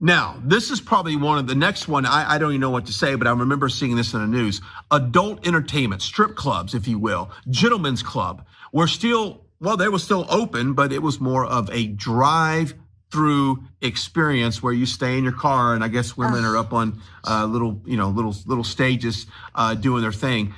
Now, this is probably one of the next one. I don't even know what to say, but I remember seeing this in the news. Adult entertainment, strip clubs, if you will, gentlemen's club, were still, well, they were still open, but it was more of a drive-through experience where you stay in your car, and I guess women are up on little stages doing their thing.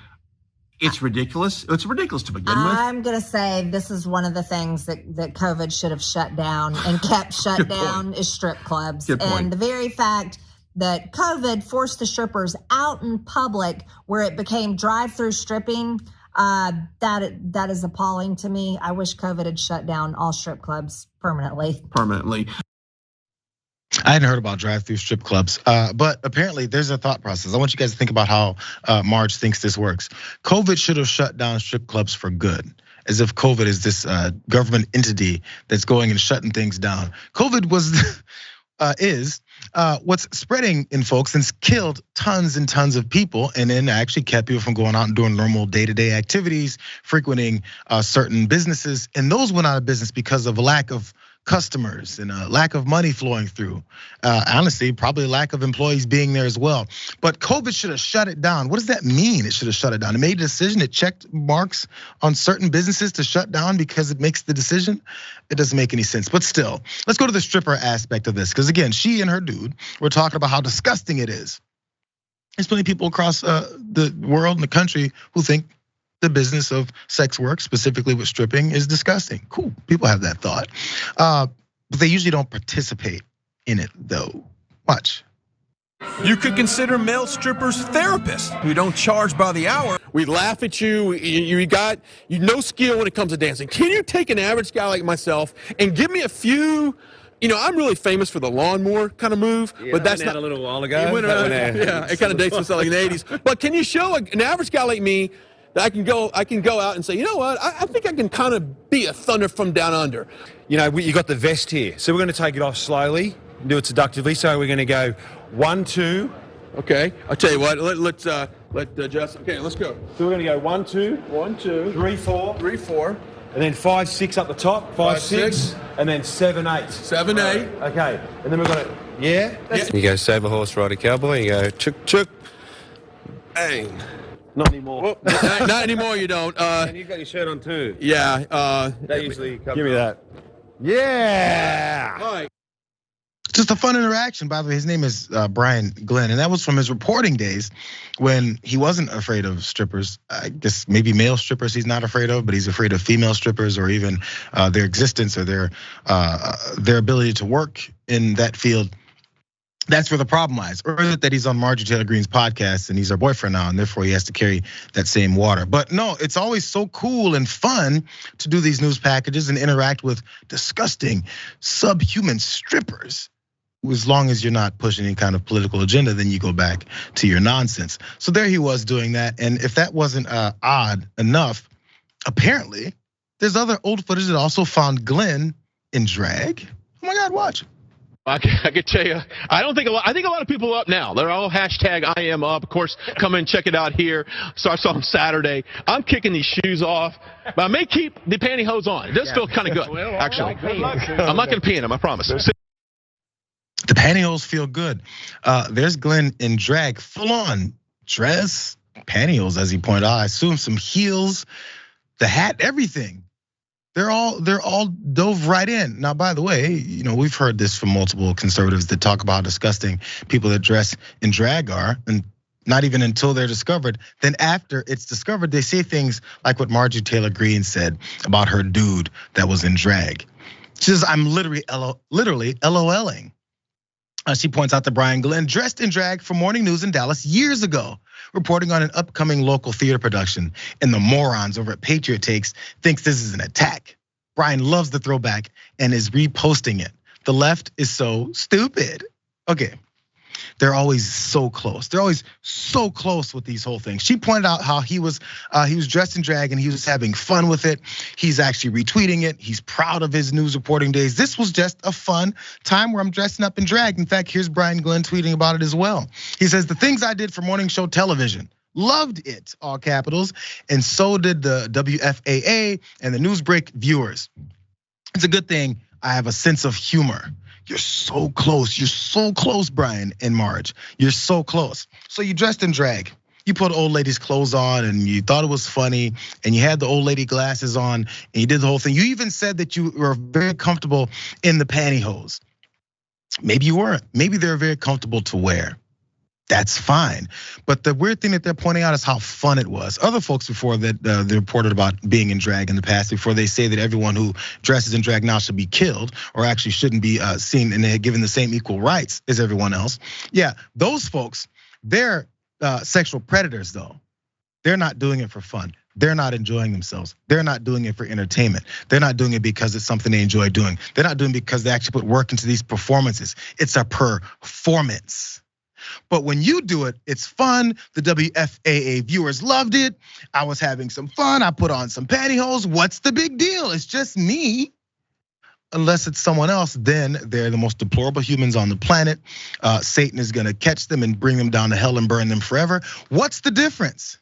It's ridiculous. It's ridiculous to begin with. I'm going to say this is one of the things that COVID should have shut down and kept shut down is strip clubs. Good point. And the very fact that COVID forced the strippers out in public where it became drive-through stripping, that is appalling to me. I wish COVID had shut down all strip clubs permanently. I hadn't heard about drive-through strip clubs, but apparently there's a thought process. I want you guys to think about how Marge thinks this works. COVID should have shut down strip clubs for good, as if COVID is this government entity that's going and shutting things down. COVID is what's spreading in folks and killed tons and tons of people, and then actually kept people from going out and doing normal day-to-day activities, frequenting certain businesses, and those went out of business because of a lack of customers and a lack of money flowing through. Honestly, probably a lack of employees being there as well. But COVID should have shut it down. What does that mean? It should have shut it down. It made a decision. It checked marks on certain businesses to shut down because it makes the decision. It doesn't make any sense. But still, let's go to the stripper aspect of this. Because again, she and her dude were talking about how disgusting it is. There's plenty of people across the world and the country who think the business of sex work, specifically with stripping, is disgusting. Cool, people have that thought. But they usually don't participate in it though, much. You could consider male strippers therapists who don't charge by the hour. We laugh at you, you got no skill when it comes to dancing. Can you take an average guy like myself and give me a few? I'm really famous for the lawnmower kind of move, but that's not a little while ago. It kind of dates myself like in the 80s. But can you show an average guy like me that I can go out and say, you know what, I think I can kind of be a thunder from down under. You got the vest here, so we're going to take it off slowly, do it seductively. So we're going to go 1, 2. Okay, I'll tell you what. Let's Justin. Okay, let's go. So we're going to go 1, 2, 1, 2, 3, 4, 3, 4, and then 5, 6 up the top. 5, 6, and then 7, 8. 7, 8. Okay, and then we're going to You go save a horse, ride a cowboy. You go chuk chuk, bang. Not anymore. Well, not anymore. You don't. And you've got your shirt on too. Yeah. That usually comes. Give me that. Yeah. All right. Just a fun interaction. By the way, his name is Brian Glenn, and that was from his reporting days when he wasn't afraid of strippers. I guess maybe male strippers he's not afraid of, but he's afraid of female strippers or even their existence or their ability to work in that field. That's where the problem lies. Or is it that he's on Marjorie Taylor Greene's podcast and he's her boyfriend now, and therefore he has to carry that same water? But no, it's always so cool and fun to do these news packages and interact with disgusting subhuman strippers. As long as you're not pushing any kind of political agenda, then you go back to your nonsense. So there he was doing that. And if that wasn't odd enough, apparently there's other old footage that also found Glenn in drag. Oh my God, watch. I could tell you, I think a lot of people are up now. They're all hashtag I am up. Of course, come and check it out here. Starts on Saturday. I'm kicking these shoes off, but I may keep the pantyhose on. It does feel kind of good, actually. I'm not going to pee in them, I promise. The pantyhose feel good. There's Glenn in drag, full on dress, pantyhose, as he pointed out. I assume some heels, the hat, everything. They're all dove right in. Now, by the way, we've heard this from multiple conservatives that talk about how disgusting people that dress in drag are, and not even until they're discovered. Then after it's discovered, they say things like what Marjorie Taylor Greene said about her dude that was in drag. She says, "I'm literally LOLing." She points out that Brian Glenn dressed in drag for Morning News in Dallas years ago, reporting on an upcoming local theater production. And the morons over at Patriot Takes thinks this is an attack. Brian loves the throwback and is reposting it. The left is so stupid. Okay, they're always so close. They're always so close with these whole things. She pointed out how he was dressed in drag and he was having fun with it. He's actually retweeting it. He's proud of his news reporting days. This was just a fun time where I'm dressing up in drag. In fact, here's Brian Glenn tweeting about it as well. He says, "The things I did for morning show television, loved it," all capitals, and so did the WFAA and the Newsbreak viewers. It's a good thing I have a sense of humor. You're so close. You're so close, Brian and Marge. You're so close. So you dressed in drag. You put old lady's clothes on and you thought it was funny and you had the old lady glasses on and you did the whole thing. You even said that you were very comfortable in the pantyhose. Maybe you weren't. Maybe they're very comfortable to wear. That's fine. But the weird thing that they're pointing out is how fun it was. Other folks before that they reported about being in drag in the past, before they say that everyone who dresses in drag now should be killed or actually shouldn't be seen and they're given the same equal rights as everyone else. Yeah, those folks, they're sexual predators though. They're not doing it for fun. They're not enjoying themselves. They're not doing it for entertainment. They're not doing it because it's something they enjoy doing. They're not doing it because they actually put work into these performances. It's a performance. But when you do it, it's fun. The WFAA viewers loved it. I was having some fun. I put on some pantyhose. What's the big deal? It's just me. Unless it's someone else, then they're the most deplorable humans on the planet. Satan is gonna catch them and bring them down to hell and burn them forever. What's the difference?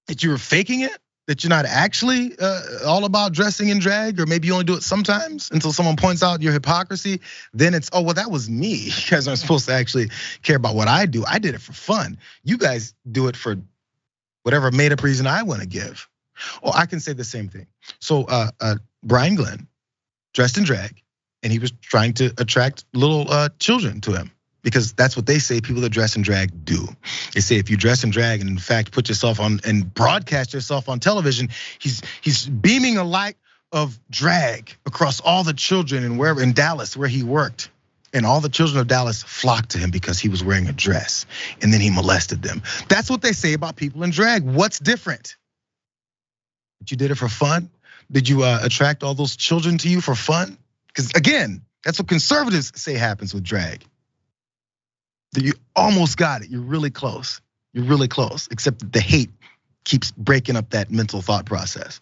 That you were faking it? That you're not actually all about dressing in drag, or maybe you only do it sometimes until someone points out your hypocrisy. Then it's, oh, well, that was me. You guys aren't supposed to actually care about what I do. I did it for fun. You guys do it for whatever made up reason I want to give. Oh, I can say the same thing. So Brian Glenn dressed in drag, and he was trying to attract little children to him. Because that's what they say people that dress in drag do. They say if you dress in drag and in fact put yourself on and broadcast yourself on television, he's beaming a light of drag across all the children and wherever in Dallas where he worked. And all the children of Dallas flocked to him because he was wearing a dress and then he molested them. That's what they say about people in drag. What's different? That you did it for fun? Did you attract all those children to you for fun? Because again, that's what conservatives say happens with drag. You almost got it. You're really close. You're really close, except that the hate keeps breaking up that mental thought process.